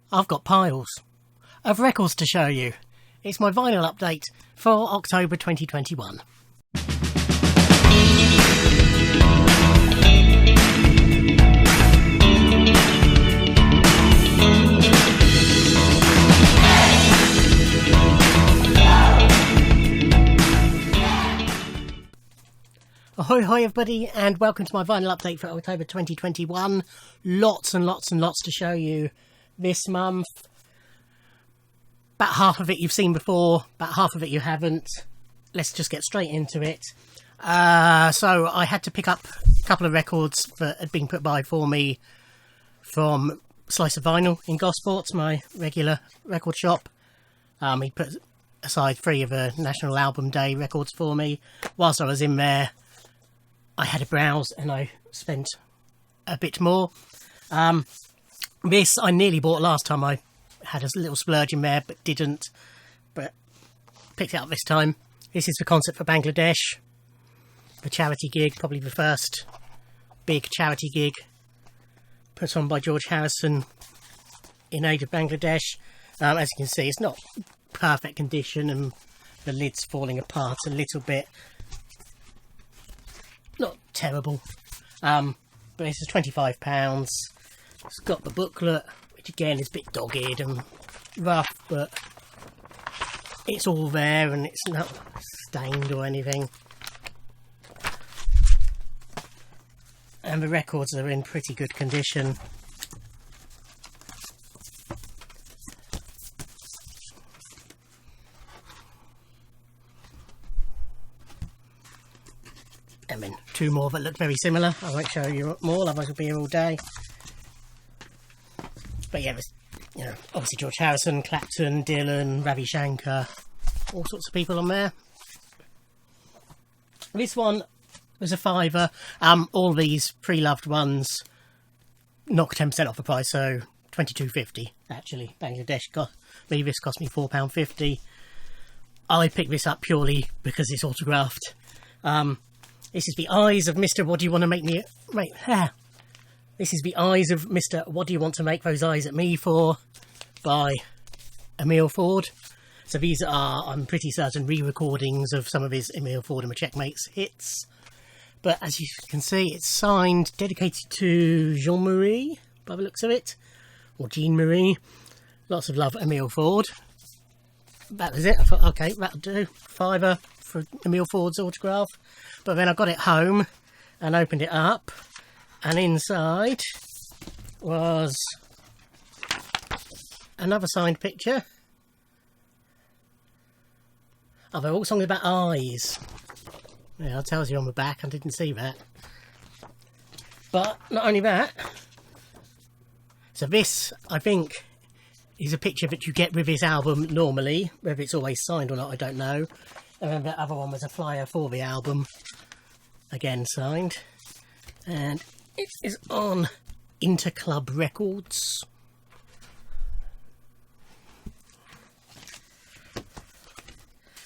I've got piles of records to show you. It's my vinyl update for October 2021. Ahoy everybody, and welcome to my vinyl update for October 2021. Lots and lots to show you this month. About half of it you've seen before, about half of it you haven't. Let's just get straight into it. So I had to pick up a couple of records that had been put by for me from Slice of Vinyl in Gosport, my regular record shop. He put aside 3 of the National Album Day records for me. Whilst I was in there, I had a browse and I spent a bit more. This I nearly bought last time. I had a little splurge in there but didn't, but picked it up this time. This is the Concert for Bangladesh, the charity gig, probably the first big charity gig put on by George Harrison in aid of Bangladesh. As you can see, it's not perfect condition and the lid's falling apart a little bit. Not terrible, but this is £25. It's got the booklet, which again is a bit dogged and rough, but it's all there and it's not stained or anything. And the records are in pretty good condition. And then 2 more that look very similar. I won't show you more, otherwise we'll be here all day. But yeah, there's, obviously George Harrison, Clapton, Dylan, Ravi Shankar, all sorts of people on there. This one was a £5. All these pre-loved ones knock 10% off the price, so $22.50 actually. Bangladesh this cost me £4.50. I picked this up purely because it's autographed. This is The Eyes of Mr. What Do You Want to Make Me... This is The Eyes of Mr. What Do You Want to Make Those Eyes at Me For? By Emile Ford. So these are, I'm pretty certain, re-recordings of some of his Emile Ford and the Checkmates hits. But as you can see, it's signed, dedicated to Jean-Marie, by the looks of it. Or Jean-Marie. Lots of love, Emile Ford. That was it. I thought, okay, that'll do. £5 for Emile Ford's autograph. But then I got it home and opened it up, and inside was another signed picture. Oh, they're all songs about eyes. Yeah, it tells you on the back. I didn't see that. But not only that, so this, I think, is a picture that you get with this album normally. Whether it's always signed or not, I don't know. And then the other one was a flyer for the album, again signed, and it is on Interclub Records.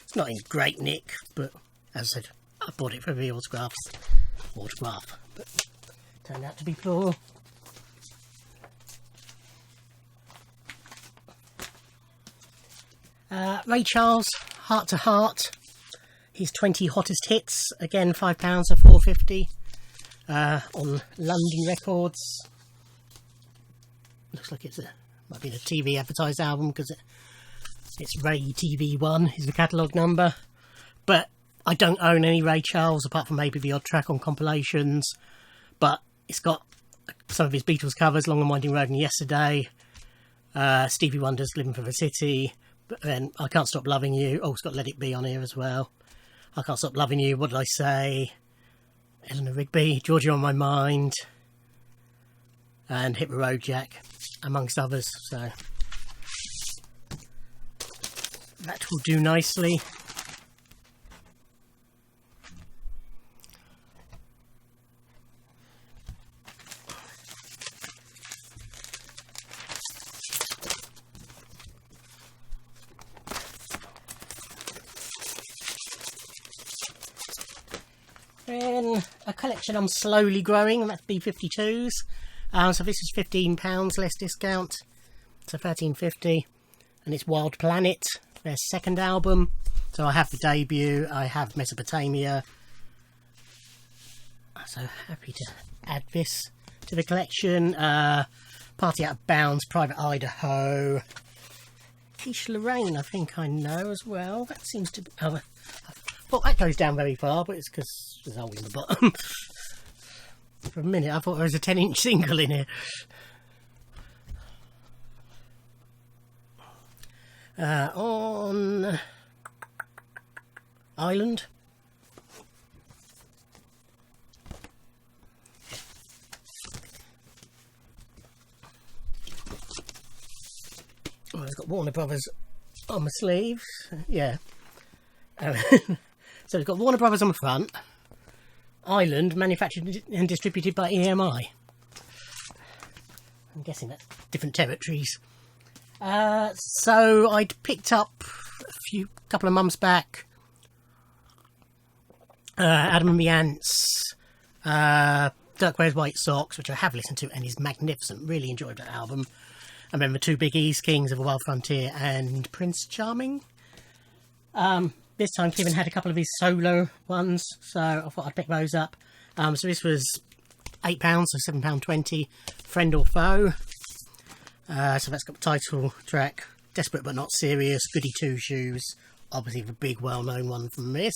It's not in great nick, but as I said, I bought it for the autograph, but turned out to be plural. Ray Charles, Heart to Heart. His 20 hottest hits, again £5 or $4.50 on London Records. Looks like might be a TV advertised album because it's Ray TV1 is the catalogue number. But I don't own any Ray Charles apart from maybe the odd track on compilations. But it's got some of his Beatles covers, Long and Winding Road and Yesterday. Stevie Wonder's Living for the City. But then I Can't Stop Loving You. Oh, it's got Let It Be on here as well. I Can't Stop Loving You, What Did I Say? Eleanor Rigby, Georgia on My Mind, and Hit the Road Jack, amongst others. So that will do nicely. Then a collection I'm slowly growing, and that's B-52s. So this is £15 less discount. So 1350, and it's Wild Planet, their second album. So I have the debut, I have Mesopotamia. So happy to add this to the collection. Party Out of Bounds, Private Idaho. Quiche Lorraine, I think I know as well. That seems to be... Oh, I thought that goes down very far, but it's because there's a hole in the bottom. For a minute I thought there was a 10-inch single in here. On Island. Oh, it's got Warner Brothers on my sleeves. Yeah. So we've got Warner Brothers on the front. Island, manufactured and distributed by EMI. I'm guessing that's different territories. So I'd picked up a couple of months back Adam and the Ants, Dirk Wears White Socks, which I have listened to and is magnificent. Really enjoyed that album. And then the two Big E's, Kings of the Wild Frontier and Prince Charming. This time Kevin had a couple of his solo ones, so I thought I'd pick those up. So this was £8, so £7.20, Friend or Foe. So that's got the title track, Desperate But Not Serious, Goody Two Shoes, obviously the big well-known one from this.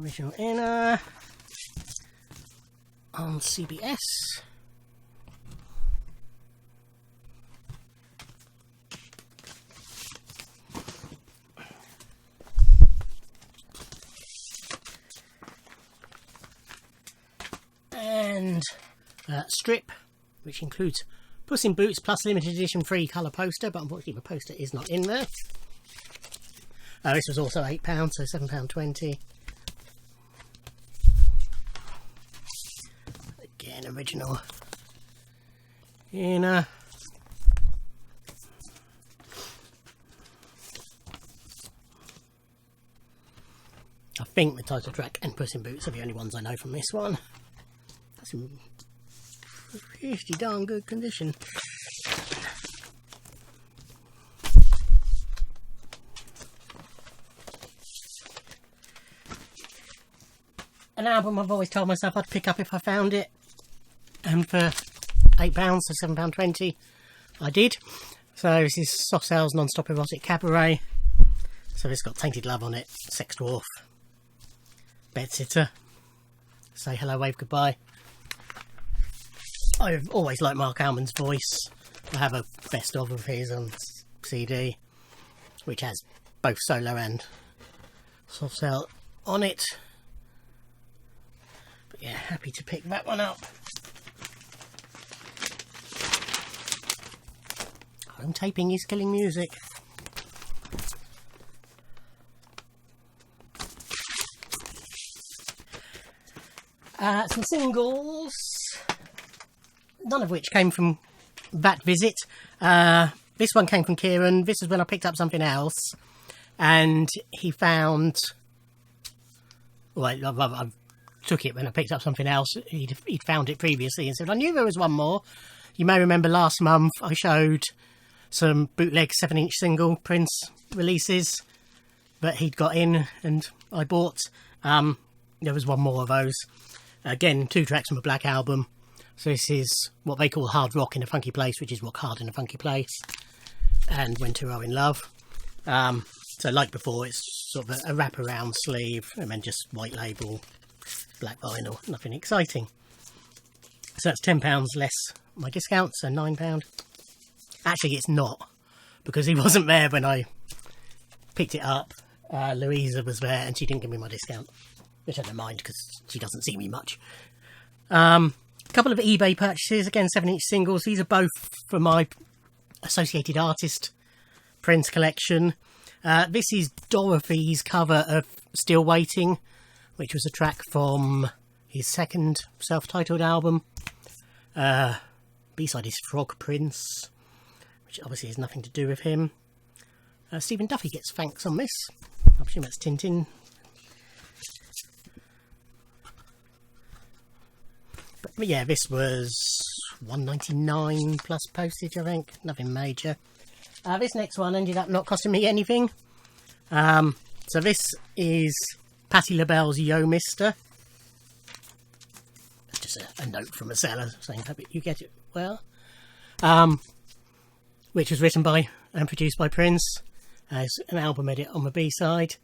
Original Inner on CBS. And strip, which includes Puss in Boots plus limited edition free colour poster, but unfortunately the poster is not in there. This was also £8, so £7.20. Again, original Inner. I think the title track and Puss in Boots are the only ones I know from this one. That's in pretty darn good condition. An album I've always told myself I'd pick up if I found it, and for £8, so £7.20, I did. So this is Soft Cell's Non-Stop Erotic Cabaret. So it's got Tainted Love on it, Sex Dwarf, Bedsitter, Say Hello, Wave Goodbye. I've always liked Mark Almond's voice. I have a best of his on CD, which has both solo and Soft Cell on it. But yeah, happy to pick that one up. Home taping is killing music. Some singles, none of which came from that visit. This one came from Kieran. This is when I picked up something else, and he found... Well, I took it when I picked up something else. He'd found it previously and said, I knew there was one more. You may remember last month I showed some bootleg 7-inch single Prince releases that he'd got in and I bought. There was one more of those. Again, 2 tracks from a Black album. So this is what they call Hard Rock in a Funky Place, which is Rock Hard in a Funky Place, and When Two Are in Love. So like before, it's sort of a wraparound sleeve and then just white label, black vinyl, nothing exciting. So that's £10 less my discount, so £9. Actually, it's not, because he wasn't there when I picked it up. Louisa was there and she didn't give me my discount, which I don't mind because she doesn't see me much. A couple of eBay purchases, again 7-inch singles. These are both from my Associated Artist Prince collection. This is Dorothy's cover of Still Waiting, which was a track from his second self-titled album. B-side is Frog Prince, which obviously has nothing to do with him. Stephen Duffy gets thanks on this. I presume that's Tintin. But yeah, this was £1.99 plus postage, I think. Nothing major. This next one ended up not costing me anything. So this is Patti LaBelle's Yo Mister. Just a note from a seller saying, hope you get it well. Which was written by and produced by Prince as an album edit on the B-side.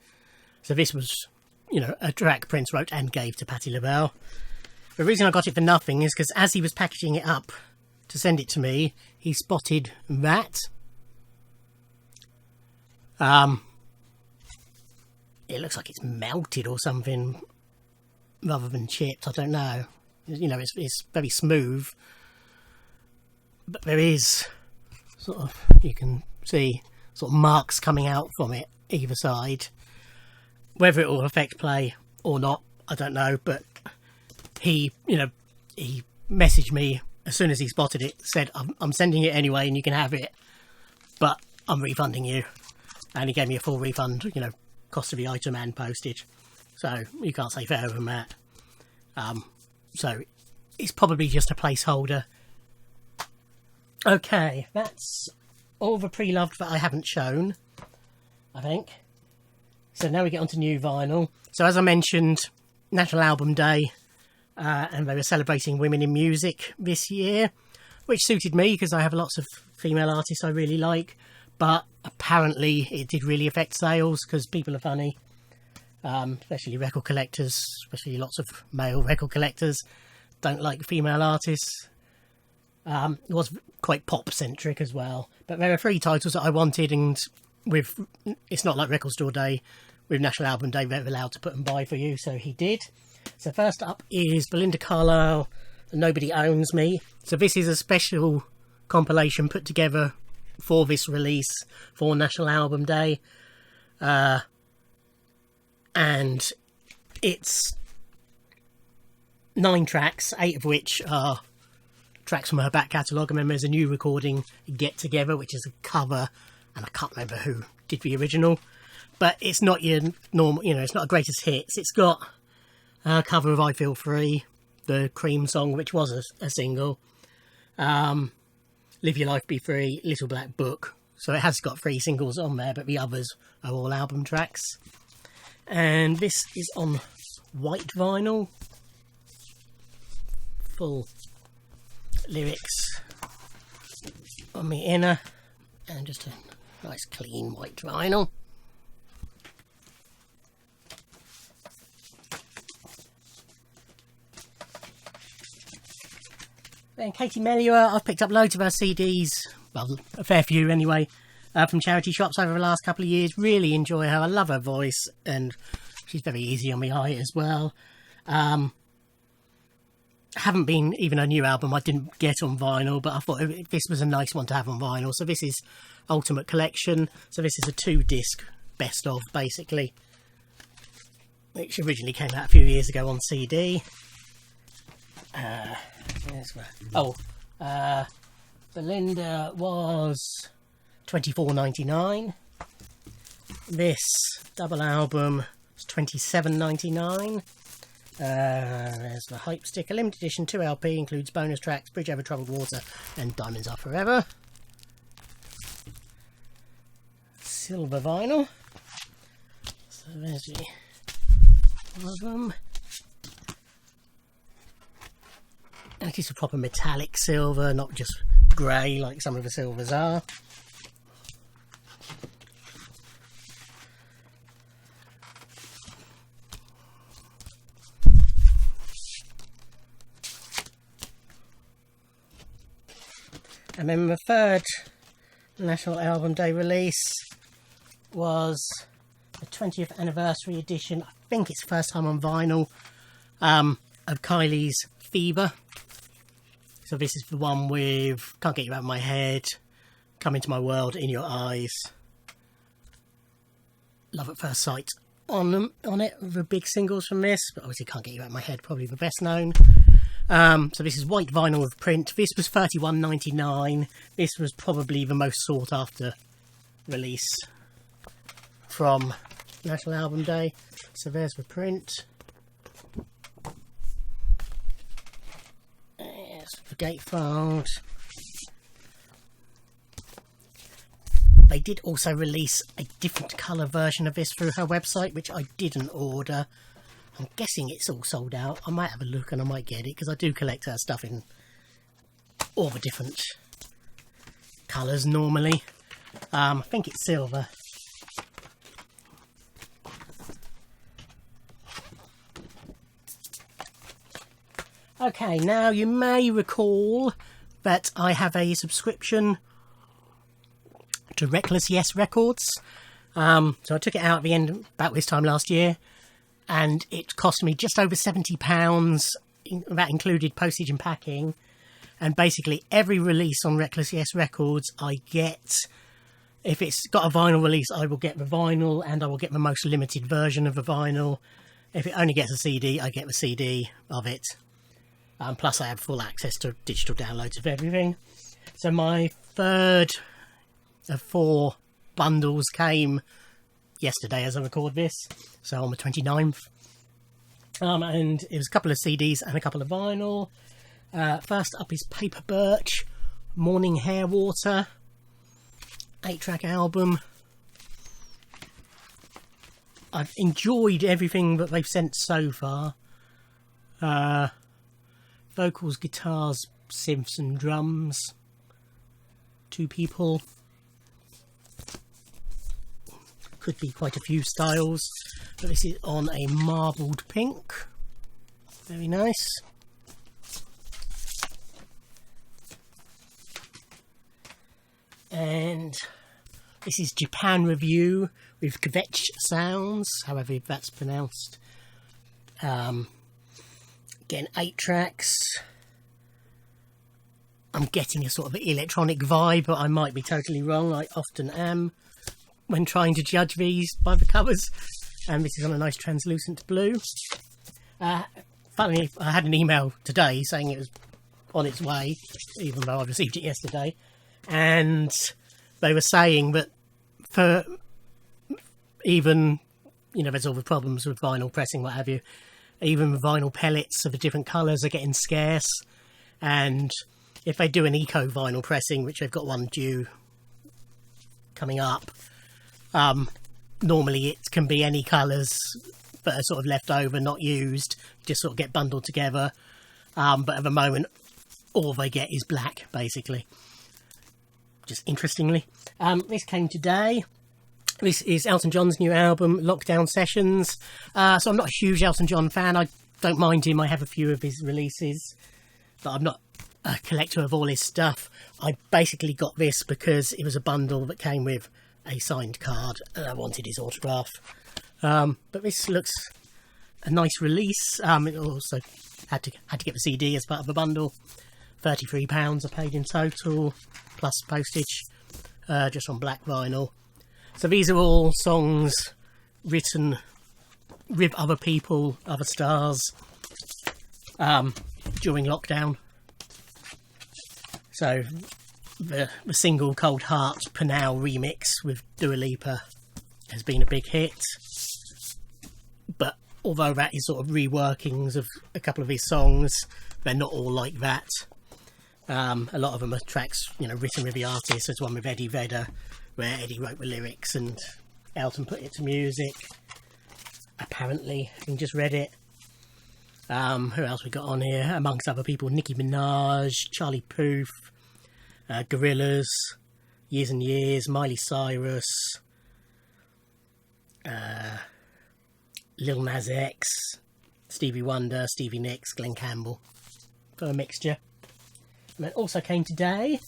So this was, you know, a track Prince wrote and gave to Patti LaBelle. The reason I got it for nothing is because as he was packaging it up to send it to me, he spotted that. It looks like it's melted or something rather than chipped. I don't know. You know, it's very smooth, but there is sort of, you can see sort of marks coming out from it either side. Whether it will affect play or not, I don't know. But he, you know, he messaged me as soon as he spotted it, said, "I'm sending it anyway, and you can have it, but I'm refunding you." And he gave me a full refund, you know, cost of the item and postage. So you can't say fairer than that. So it's probably just a placeholder. Okay, that's all the pre-loved that I haven't shown, I think. So now we get on to new vinyl. So as I mentioned, National Album Day, and they were celebrating women in music this year, which suited me because I have lots of female artists I really like. But apparently it did really affect sales because people are funny, especially record collectors, especially lots of male record collectors don't like female artists. It was quite pop centric as well, but there are 3 titles that I wanted, and with, it's not like Record Store Day, with National Album Day they're allowed to put and buy for you, so he did. So first up is Belinda Carlisle, Nobody Owns Me. So this is a special compilation put together for this release for National Album Day, and it's 9 tracks, 8 of which are tracks from her back catalogue, and then there's a new recording, Get Together, which is a cover, and I can't remember who did the original, but it's not your normal, you know, it's not a greatest hits. It's got a cover of I Feel Free, the Cream song, which was a single, Live Your Life Be Free, Little Black Book. So it has got 3 singles on there, but the others are all album tracks. And this is on white vinyl. Full lyrics on the inner, and just a nice clean white vinyl. Then Katie Melua, I've picked up loads of her CDs, well, a fair few anyway, from charity shops over the last couple of years. Really enjoy her. I love her voice, and she's very easy on the eye as well. Haven't been even a new album I didn't get on vinyl, but I thought this was a nice one to have on vinyl. So this is Ultimate Collection. So this is a 2-disc best of, basically, which originally came out a few years ago on CD. Belinda was $24.99. This double album was $27.99. There's the Hype Stick, a limited edition 2 LP, includes bonus tracks, Bridge Over Troubled Water and Diamonds Are Forever. Silver vinyl. So there's the album. And it is a proper metallic silver, not just grey like some of the silvers are. And then the third National Album Day release was the 20th anniversary edition, I think it's first time on vinyl, of Kylie's Fever. So this is the one with Can't Get You Out of My Head, Come Into My World, In Your Eyes, Love at First Sight on it, the big singles from this, but obviously Can't Get You Out of My Head, probably the best known. So this is white vinyl with print. This was $31.99. This was probably the most sought after release from National Album Day. So there's the print. There's for Gatefold. They did also release a different colour version of this through her website, which I didn't order. I'm guessing it's all sold out. I might have a look and I might get it, because I do collect her stuff in all the different colours normally. I think it's silver. Okay, now you may recall that I have a subscription to Reckless Yes Records. So I took it out at the end, about this time last year, and it cost me just over £70. That included postage and packing. And basically every release on Reckless Yes Records I get, if it's got a vinyl release, I will get the vinyl, and I will get the most limited version of the vinyl. If it only gets a CD, I get the CD of it. Plus I have full access to digital downloads of everything. So my third of 4 bundles came yesterday as I record this, so on the 29th. And it was a couple of CDs and a couple of vinyl. First up is Paper Birch, Morning Hair Water, 8-track album. I've enjoyed everything that they've sent so far. Vocals, guitars, synths and drums. 2 people. Could be quite a few styles, but this is on a marbled pink. Very nice. And this is Japan Review with Kvetch Sounds, however that's pronounced. Again, 8 tracks. I'm getting a sort of electronic vibe, but I might be totally wrong. I often am when trying to judge these by the covers. And this is on a nice translucent blue. Finally, I had an email today saying it was on its way, even though I received it yesterday. And they were saying that for even, you know, there's all the problems with vinyl pressing, what have you. Even the vinyl pellets of the different colours are getting scarce. And if they do an eco vinyl pressing, which they've got one due coming up, normally it can be any colours that are sort of left over, not used, just sort of get bundled together. But at the moment, all they get is black, basically. Just interestingly. This came today. This is Elton John's new album, Lockdown Sessions. So I'm not a huge Elton John fan. I don't mind him. I have a few of his releases, but I'm not a collector of all his stuff. I basically got this because it was a bundle that came with a signed card and I wanted his autograph. But this looks a nice release. It also had to get the CD as part of the bundle. £33 I paid in total, plus postage, just on black vinyl. So these are all songs written with other people, other stars, during lockdown. So the single Cold Heart Panau remix with Dua Lipa has been a big hit. But although that is sort of reworkings of a couple of his songs, they're not all like that. A lot of them are tracks, you know, written with the artist. There's one with Eddie Vedder, where Eddie wrote the lyrics and Elton put it to music. Apparently, having just read it. Who else we got on here? Amongst other people, Nicki Minaj, Charlie Puth, Gorillaz, Years and Years, Miley Cyrus, Lil Nas X, Stevie Wonder, Stevie Nicks, Glenn Campbell. For a mixture. And that also came today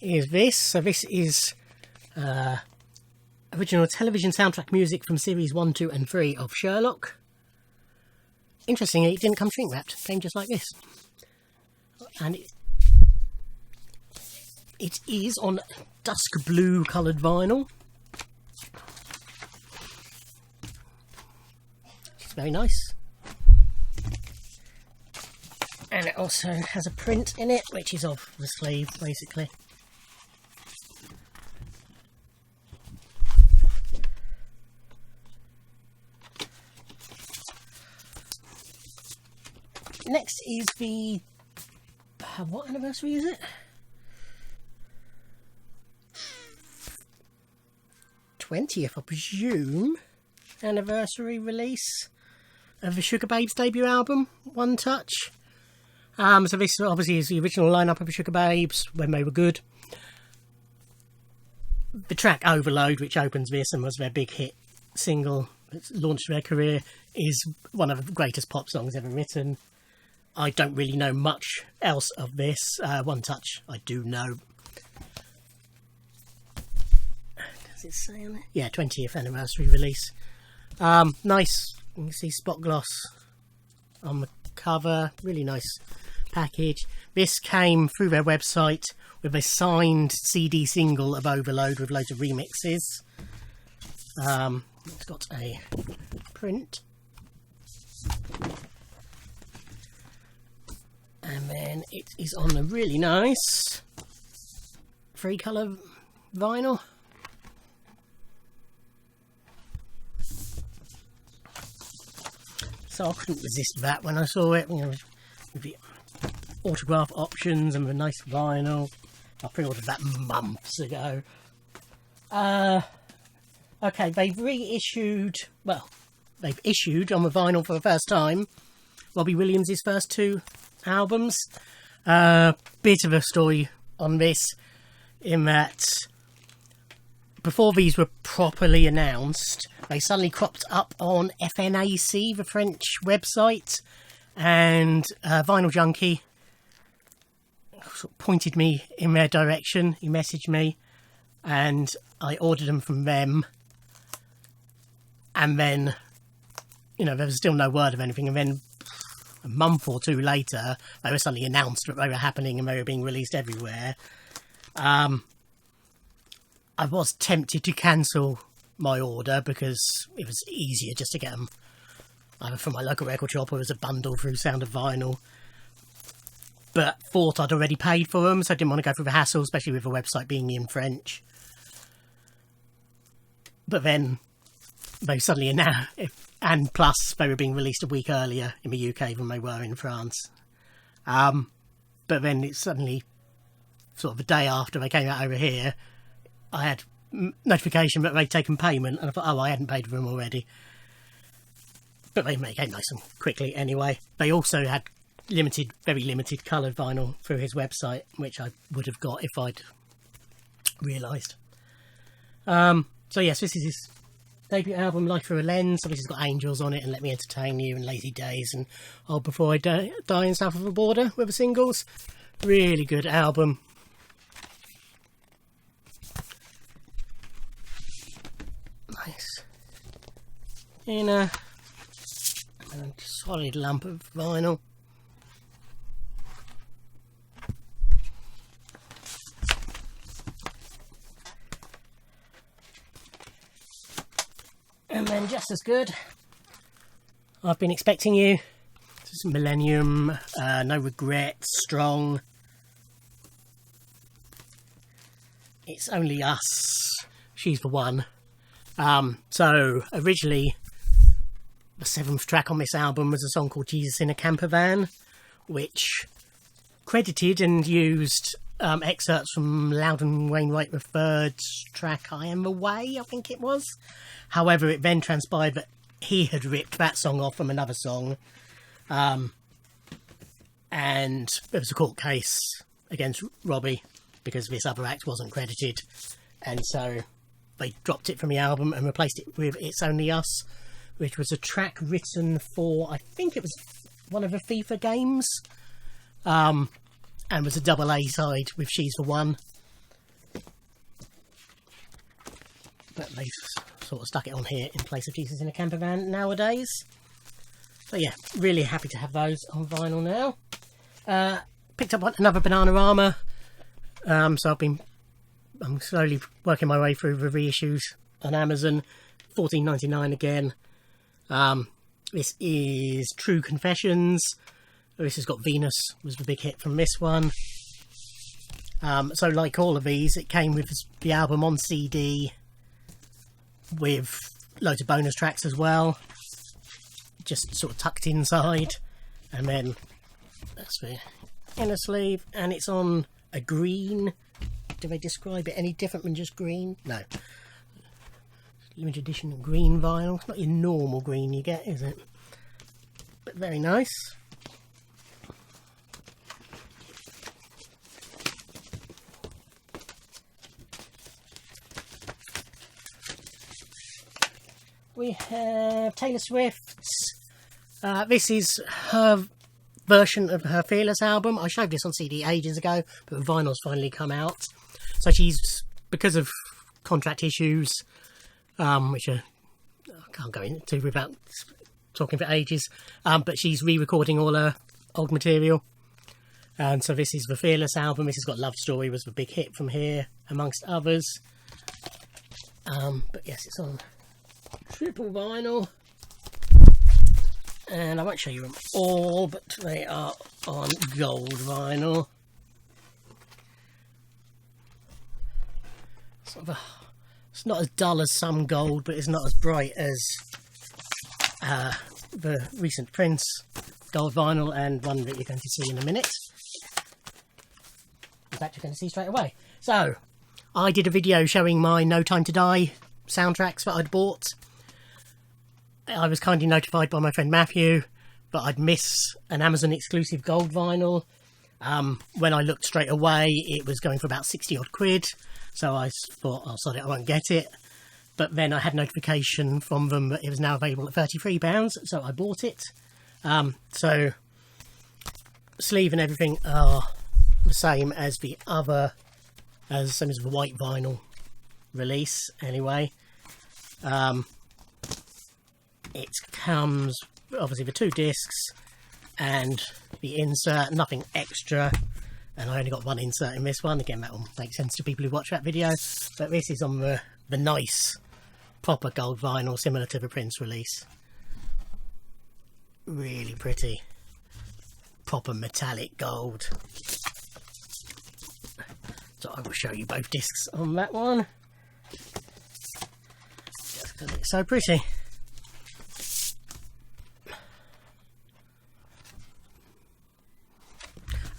is this. So this is original television soundtrack music from series 1, 2 and 3 of Sherlock. Interestingly, it didn't come shrink wrapped. It came just like this. And it is on dusk blue coloured vinyl. It's very nice. And it also has a print in it, which is of the sleeve, basically. Next is the What anniversary is it? 20th, I presume. Anniversary release of the Sugababes debut album, One Touch. So this obviously is the original lineup of the Sugababes when they were good. The track Overload, which opens this and was their big hit single that launched their career, is one of the greatest pop songs ever written. I don't really know much else of this. One Touch, I do know. Does it say on it? Yeah, 20th anniversary release. Nice. You can see spot gloss on the cover. Really nice package. This came through their website with a signed CD single of Overload with loads of remixes. It's got a print. And then it is on a really nice 3-colour vinyl. So I couldn't resist that when I saw it, you know, with the autograph options and the nice vinyl. I pre-ordered that months ago. Okay, they've reissued, well, they've issued on the vinyl for the first time Robbie Williams' first 2 albums. Bit of a story on this, in that before these were properly announced, they suddenly cropped up on FNAC, the French website, and Vinyl Junkie sort of pointed me in their direction. He messaged me and I ordered them from them, and then, you know, there was still no word of anything, and then a month or 2 later they were suddenly announced that they were happening and they were being released everywhere. I was tempted to cancel my order because it was easier just to get them either from my local record shop or as a bundle through Sound of Vinyl, but thought I'd already paid for them, so I didn't want to go through the hassle, especially with the website being in French. But then they suddenly announced, and plus they were being released a week earlier in the UK than they were in France. But then it suddenly, sort of the day after they came out over here, I had notification that they'd taken payment, and I thought, oh, I hadn't paid for them already. But they came nice and quickly anyway. They also had very limited coloured vinyl through his website, which I would have got if I'd realised. So yes, this is his debut album, Life Through a Lens. Obviously it's got Angels on it and Let Me Entertain You and Lazy Days and Oh Before I Die and South of the Border were the singles. Really good album. Nice inner and solid lump of vinyl. And then just as good, I've Been Expecting You. This is Millennium, No Regrets, Strong. It's Only Us, She's the One. So originally the 7th track on this album was a song called Jesus in a Camper Van, which credited and used excerpts from Loudon Wainwright III's track I Am Away, I think it was. However, it then transpired that he had ripped that song off from another song, and there was a court case against Robbie because this other act wasn't credited, and so they dropped it from the album and replaced it with It's Only Us, which was a track written for, I think it was one of the FIFA games, and was a double A side with She's the One. But they've sort of stuck it on here in place of Jesus in a Camper Van nowadays. So yeah, really happy to have those on vinyl now. Picked up another Bananarama, so I'm slowly working my way through the reissues on Amazon. $14.99 again. This is True Confessions. This has got Venus, was the big hit from this one. So like all of these, it came with the album on CD with loads of bonus tracks as well, just sort of tucked inside. And then that's the inner sleeve, and it's on a green. Do they describe it any different than just green? No. Limited edition green vinyl. It's not your normal green you get, is it? But very nice. We have Taylor Swift's. This is her version of her Fearless album. I showed this on CD ages ago, but the vinyl's finally come out. So she's, because of contract issues, which I can't go into without talking for ages, but she's re-recording all her old material. And so this is the Fearless album. This has got Love Story, was the big hit from here, amongst others. But yes, it's on triple vinyl, and I won't show you them all, but they are on gold vinyl. Sort of it's not as dull as some gold, but it's not as bright as the recent Prince gold vinyl, and one that you're going to see in a minute. In fact, you're going to see straight away. So I did a video showing my No Time to Die soundtracks that I'd bought. I was kindly notified by my friend Matthew that I'd miss an Amazon exclusive gold vinyl. When I looked straight away, it was going for about 60 odd quid, so I thought, oh sorry, I won't get it. But then I had notification from them that it was now available at £33, so I bought it. So sleeve and everything are the same as the other, same as the white vinyl release anyway. It comes obviously with 2 discs and the insert, nothing extra, and I only got 1 insert in this one. Again, that will make sense to people who watch that video, but this is on the nice proper gold vinyl, similar to the Prince release. Really pretty, proper metallic gold. So I will show you both discs on that one, just because it's so pretty.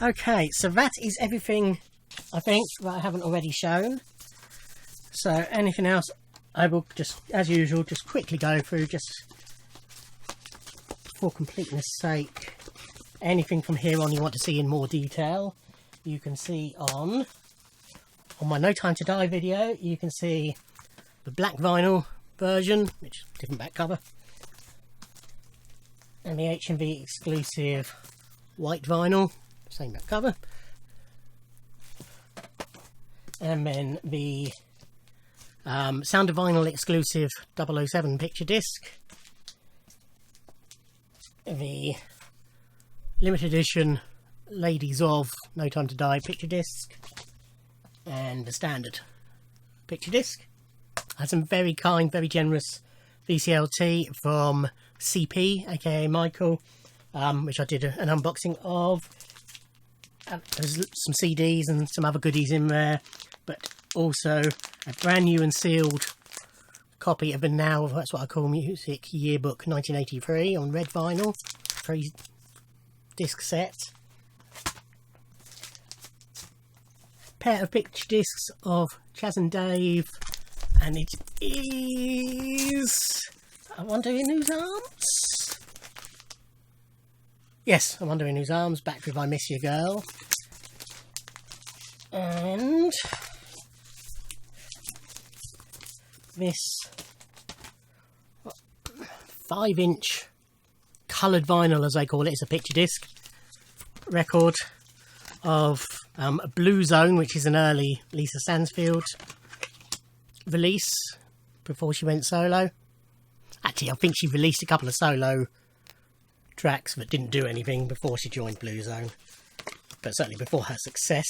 Okay, so that is everything, I think, that I haven't already shown. So anything else, I will just, as usual, just quickly go through, just for completeness sake. Anything from here on you want to see in more detail, you can see on my No Time to Die video. You can see the black vinyl version, which is a different back cover, and the HMV exclusive white vinyl, same back cover, and then the Sound of Vinyl exclusive 007 picture disc, the limited edition Ladies of No Time to Die picture disc, and the standard picture disc. I had some very kind, very generous VCLT from CP, aka Michael, which I did an unboxing of. There's some CDs and some other goodies in there, but also a brand new and sealed copy of the Now, that's what I call Music Yearbook 1983 on red vinyl, 3 disc set. Pair of picture discs of Chas and Dave, and it is I Wonder in Whose Arms? Yes, I Wonder in Whose Arms, back with I Miss You Girl. And this 5-inch coloured vinyl, as they call it, it's a picture disc record of Blue Zone, which is an early Lisa Stansfield release before she went solo. Actually, I think she released a couple of solo tracks that didn't do anything before she joined Blue Zone, but certainly before her success.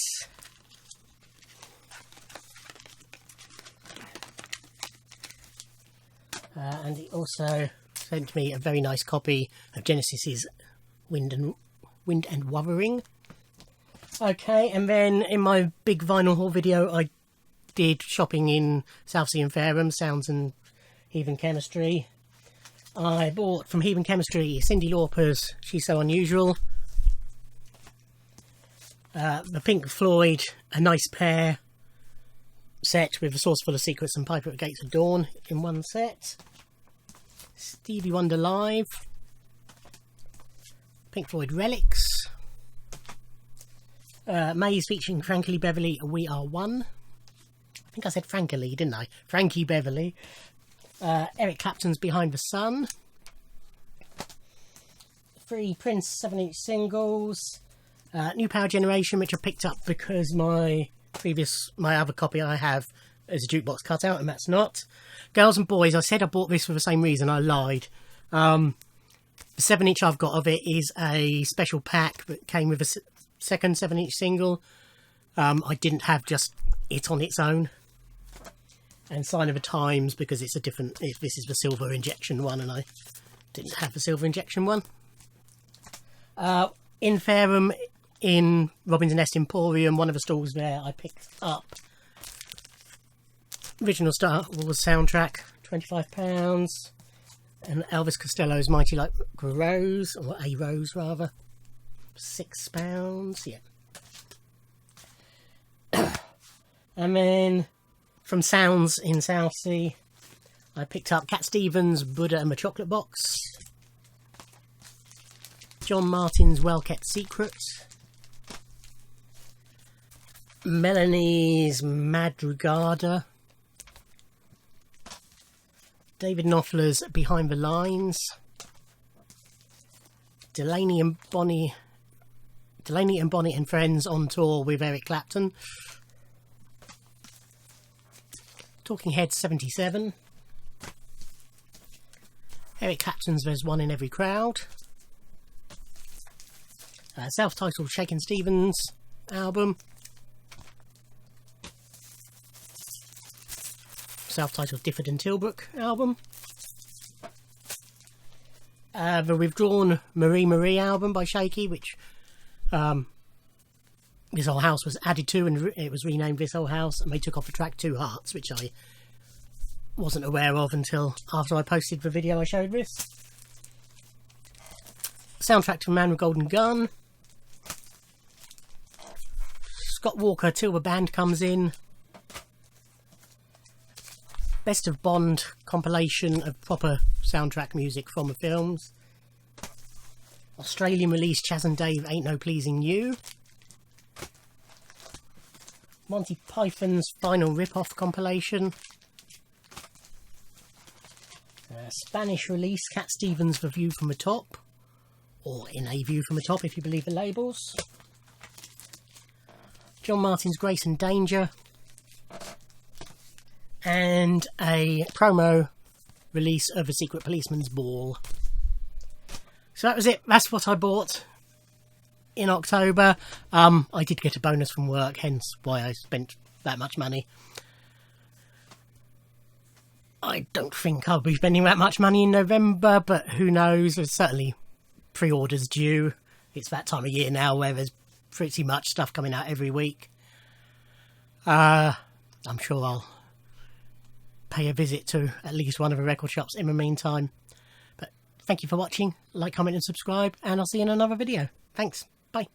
And he also sent me a very nice copy of Genesis's Wind and Wuthering. Okay, and then in my big vinyl haul video I did shopping in Southsea and Fareham, Sounds and Heathen Chemistry. I bought from Heathen Chemistry Cyndi Lauper's She's So Unusual. The Pink Floyd A Nice Pair set with A Saucer Full of Secrets and Piper at Gates of Dawn in one set. Stevie Wonder Live. Pink Floyd Relics. Maze featuring Frankie Beverly, We Are One. I think I said Frankly, didn't I? Frankie Beverly. Eric Clapton's Behind the Sun. 3 Prince 7-inch singles. New Power Generation, which I picked up because my other copy I have is a jukebox cutout, and that's not. Girls and Boys, I said I bought this for the same reason, I lied. The 7-inch I've got of it is a special pack that came with a second 7-inch single. I didn't have just it on its own. And Sign of the Times, because it's a different, this is the Silver Injection one and I didn't have the Silver Injection one. In Fareham, in Robin's Nest Emporium, one of the stalls there, I picked up original Star Wars soundtrack, £25, and Elvis Costello's Mighty Like a Rose, or A Rose rather, £6, yeah. And then from Sounds in Southsea, I picked up Cat Stevens' Buddha and the Chocolate Box, John Martin's Well Kept Secret, Melanie's Madrugada, David Knopfler's Behind the Lines, Delaney and Bonnie and Friends on tour with Eric Clapton, Talking Heads 77, Eric Clapton's There's One in Every Crowd, self-titled Shakin' Stevens album, self-titled Difford and Tilbrook album, the withdrawn Marie Marie album by Shaky, which This Old House was added to, and it was renamed This Old House, and they took off the track Two Hearts, which I wasn't aware of until after I posted the video I showed this. Soundtrack to Man with Golden Gun, Scott Walker Till the Band Comes In, Best of Bond compilation of proper soundtrack music from the films, Australian release Chaz and Dave Ain't No Pleasing You, Monty Python's Final Rip-Off compilation, Spanish release Cat Stevens' The View from the Top, or In a View from the Top if you believe the labels, John Martin's Grace and Danger, and a promo release of A Secret Policeman's Ball. So that was it. That's what I bought in October. I did get a bonus from work, hence why I spent that much money. I don't think I'll be spending that much money in November, but who knows? There's certainly pre-orders due. It's that time of year now where there's pretty much stuff coming out every week. I'm sure I'll pay a visit to at least one of the record shops in the meantime. But thank you for watching. Like, comment and subscribe, and I'll see you in another video. Thanks. Bye.